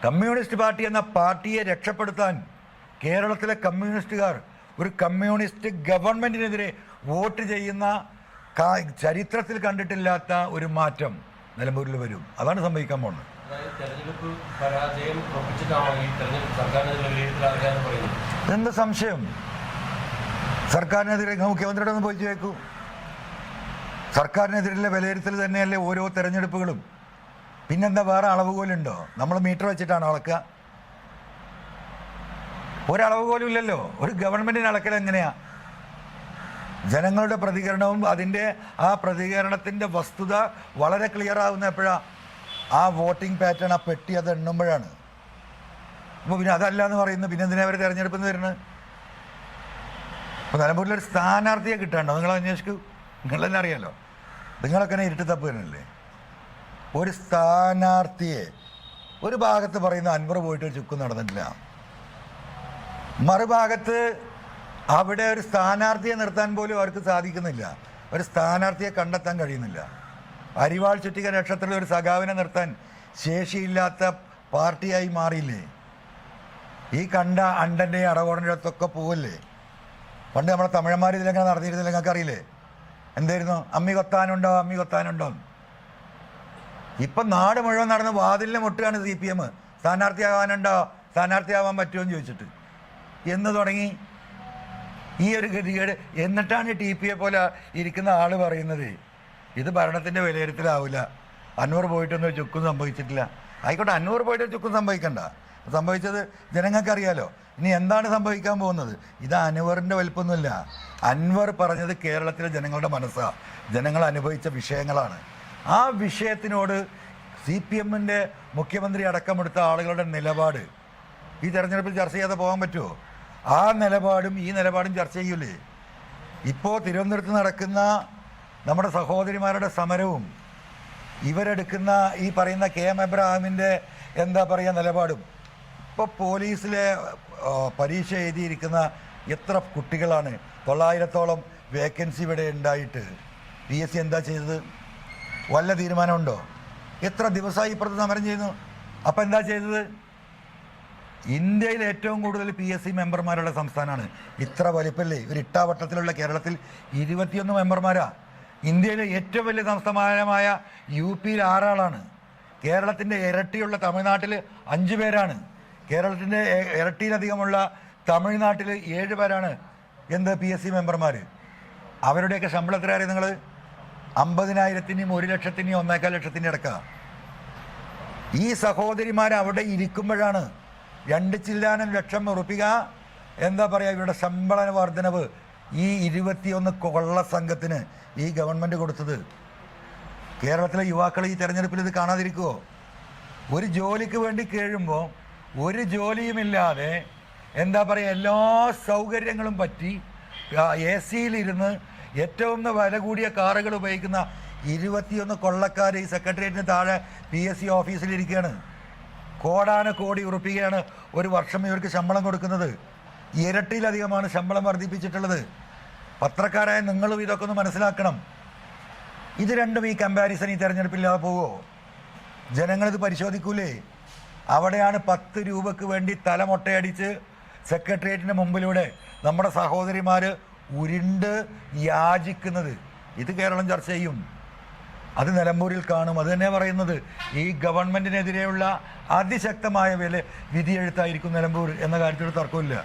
Communist party എന്ന പാർട്ടിയെ രക്ഷപ്പെടുത്താൻ കേരളത്തിലെ കമ്മ്യൂണിസ്റ്റുകാർ ഒരു കമ്മ്യൂണിസ്റ്റ് ഗവൺമെന്റിനെതിരെ വോട്ട് ചെയ്യുന്ന ചരിത്രത്തിൽ കണ്ടിട്ടില്ലാത്ത ഒരു മാറ്റം നിലമ്പൂരിൽ വരും. അതാണ് സംഭവിക്കാൻ പോകുന്നത്. എന്ത് സംശയം? സർക്കാരിനെതിരെ മുഖ്യമന്ത്രിയുടെ ഒന്ന് പോയി ചോദിക്കൂ. സർക്കാരിനെതിരെയുള്ള വിലയിരുത്തൽ തന്നെയല്ലേ ഓരോ തെരഞ്ഞെടുപ്പുകളും. പിന്നെന്താ വേറെ അളവുകോലുണ്ടോ? നമ്മൾ മീറ്റർ വെച്ചിട്ടാണ് അളക്കുക? ഒരളവുകോലും ഇല്ലല്ലോ. ഒരു ഗവൺമെന്റിന് അളക്കൽ എങ്ങനെയാ? ജനങ്ങളുടെ പ്രതികരണവും ആ പ്രതികരണത്തിന്റെ വസ്തുത വളരെ ക്ലിയർ ആവുന്ന എപ്പോഴാ? ആ വോട്ടിംഗ് പാറ്റേൺ, ആ പെട്ടി അത് എണ്ണുമ്പോഴാണ്. അപ്പോൾ പിന്നെ അതല്ല എന്ന് പറയുന്നത് പിന്നെ എന്തിനാ അവർ തെരഞ്ഞെടുപ്പെന്ന് വരുന്നത്? അപ്പോൾ നിലമ്പൂരിലൊരു സ്ഥാനാർത്ഥിയെ കിട്ടാണ്ടോ? നിങ്ങൾ അന്വേഷിക്കൂ. നിങ്ങൾ തന്നെ അറിയാലോ. നിങ്ങളൊക്കെ ഇരുട്ട് തപ്പ് തന്നെയല്ലേ? ഒരു സ്ഥാനാർത്ഥിയെ ഒരു ഭാഗത്ത് പറയുന്ന അൻവർ പോയിട്ട് ചുക്കും നടന്നിട്ടില്ല, മറുഭാഗത്ത് അവിടെ ഒരു സ്ഥാനാർത്ഥിയെ നിർത്താൻ പോലും അവർക്ക് സാധിക്കുന്നില്ല. ഒരു സ്ഥാനാർത്ഥിയെ കണ്ടെത്താൻ കഴിയുന്നില്ല. അരിവാൾ ചുറ്റിക നക്ഷത്രത്തിൽ ഒരു സഖാവിനെ നിർത്താൻ ശേഷിയില്ലാത്ത പാർട്ടിയായി മാറിയില്ലേ? ഈ കണ്ട അണ്ടൻ്റെയും അടകോടൻ്റെ അടുത്തൊക്കെ പോവല്ലേ? പണ്ട് നമ്മളെ തമിഴന്മാർ ഇതിലെങ്ങനെ നടത്തിയിരുന്നില്ല? നിങ്ങൾക്ക് അറിയില്ലേ? എന്തായിരുന്നു? അമ്മി കൊത്താനുണ്ടോ? ഇപ്പം നാട് മുഴുവൻ നടന്ന് വാതിലിനെ മുട്ടുകയാണ് CPM. സ്ഥാനാർത്ഥിയാവാൻ പറ്റുമോ എന്ന് ചോദിച്ചിട്ട്. എന്ന് തുടങ്ങി ഈ ഒരു ഗതികേട്. എന്നിട്ടാണ് TPയെ പോലെ ഇരിക്കുന്ന ആൾ പറയുന്നത് ഇത് ഭരണത്തിൻ്റെ വിലയിരുത്തലാവില്ല, അൻവർ പോയിട്ടൊന്നും ചുക്കും സംഭവിച്ചിട്ടില്ല. ആയിക്കോട്ടെ, അൻവർ പോയിട്ട് ചുക്കും സംഭവിക്കണ്ട. സംഭവിച്ചത് ജനങ്ങൾക്കറിയാലോ. ഇനി എന്താണ് സംഭവിക്കാൻ പോകുന്നത്? ഇത് അൻവറിൻ്റെ വലിപ്പമൊന്നുമില്ല. അൻവർ പറഞ്ഞത് കേരളത്തിലെ ജനങ്ങളുടെ മനസ്സാണ്, ജനങ്ങൾ അനുഭവിച്ച വിഷയങ്ങളാണ്. ആ വിഷയത്തിനോട് CPMൻ്റെ മുഖ്യമന്ത്രി അടക്കമെടുത്ത ആളുകളുടെ നിലപാട് ഈ തെരഞ്ഞെടുപ്പിൽ ചർച്ച ചെയ്യാതെ പോകാൻ പറ്റുമോ? ആ നിലപാടും ഈ നിലപാടും ചർച്ച ചെയ്യൂലേ? ഇപ്പോൾ തിരുവനന്തപുരത്ത് നടക്കുന്ന നമ്മുടെ സഹോദരിമാരുടെ സമരവും ഇവരെടുക്കുന്ന ഈ പറയുന്ന KM എബ്രഹാമിൻ്റെ എന്താ പറയുക നിലപാടും. ഇപ്പോൾ പോലീസിലെ പരീക്ഷ എഴുതിയിരിക്കുന്ന എത്ര കുട്ടികളാണ്? 900ഓളം വേക്കൻസി ഇവിടെ ഉണ്ടായിട്ട് PSC എന്താ ചെയ്തത്? വല്ല തീരുമാനമുണ്ടോ? എത്ര ദിവസമായി ഇപ്പുറത്ത് സമരം ചെയ്യുന്നു? അപ്പം എന്താ ചെയ്തത്? ഇന്ത്യയിൽ ഏറ്റവും കൂടുതൽ PSC മെമ്പർമാരുള്ള സംസ്ഥാനമാണ്. ഇത്ര വലിപ്പല്ലേ? ഒരു ഇട്ടാവട്ടത്തിലുള്ള കേരളത്തിൽ 21 മെമ്പർമാരാ. ഇന്ത്യയിലെ ഏറ്റവും വലിയ സംസ്ഥാനമായ UPയിൽ 6 ആളാണ്. കേരളത്തിൻ്റെ ഇരട്ടിയുള്ള തമിഴ്നാട്ടിൽ 5 പേരാണ്. കേരളത്തിൻ്റെ ഇരട്ടിയിലധികമുള്ള തമിഴ്നാട്ടിൽ 7 പേരാണ് എന്ത് PSC മെമ്പർമാർ. അവരുടെയൊക്കെ ശമ്പളം എത്ര അറിയാം നിങ്ങൾ? 50,000-നും 1,00,000-നും 1,4 ലക്ഷത്തിൻ്റെ ഇടയ്ക്കാണ്. ഈ സഹോദരിമാർ അവിടെ ഇരിക്കുമ്പോഴാണ് 2 ചില്ലാനം ലക്ഷം ഉറുപ്പിക എന്താ പറയുക ഇവരുടെ ശമ്പള വർധനവ് ഈ 21 കൊള്ള സംഘത്തിന് ഈ ഗവൺമെൻറ് കൊടുത്തത്. കേരളത്തിലെ യുവാക്കൾ ഈ തെരഞ്ഞെടുപ്പിൽ ഇത് കാണാതിരിക്കുമോ? ഒരു ജോലിക്ക് വേണ്ടി കേഴുമ്പോൾ ഒരു ജോലിയുമില്ലാതെ എന്താ പറയുക എല്ലാ സൗകര്യങ്ങളും പറ്റി AC-യിലിരുന്ന് ഏറ്റവും വില കൂടിയ കാറുകൾ ഉപയോഗിക്കുന്ന 21 കൊള്ളക്കാർ ഈ സെക്രട്ടേറിയറ്റിന് താഴെ PSC ഓഫീസിലിരിക്കുകയാണ്. കോടാനക്കോടി ഉറുപ്പികയാണ് ഒരു വർഷം ഇവർക്ക് ശമ്പളം കൊടുക്കുന്നത്. ഇരട്ടിയിലധികമാണ് ശമ്പളം വർദ്ധിപ്പിച്ചിട്ടുള്ളത്. പത്രക്കാരായ നിങ്ങളും ഇതൊക്കെ ഒന്ന് മനസ്സിലാക്കണം. ഇത് രണ്ടും ഈ കമ്പാരിസൺ ഈ തെരഞ്ഞെടുപ്പില്ലാതെ പോവോ? ജനങ്ങളിത് പരിശോധിക്കൂലേ? അവിടെയാണ് 10 രൂപയ്ക്ക് വേണ്ടി തലമൊട്ടയടിച്ച് സെക്രട്ടേറിയറ്റിന് മുമ്പിലൂടെ നമ്മുടെ സഹോദരിമാർ ഉരുണ്ട് യാചിക്കുന്നത്. ഇത് കേരളം ചർച്ച ചെയ്യും, അത് നിലമ്പൂരിൽ കാണും. അത് തന്നെ പറയുന്നത് ഈ ഗവൺമെൻറ്റിനെതിരെയുള്ള അതിശക്തമായ വിധിയെഴുത്തായിരിക്കും നിലമ്പൂർ എന്ന കാര്യത്തിൽ തർക്കമില്ല.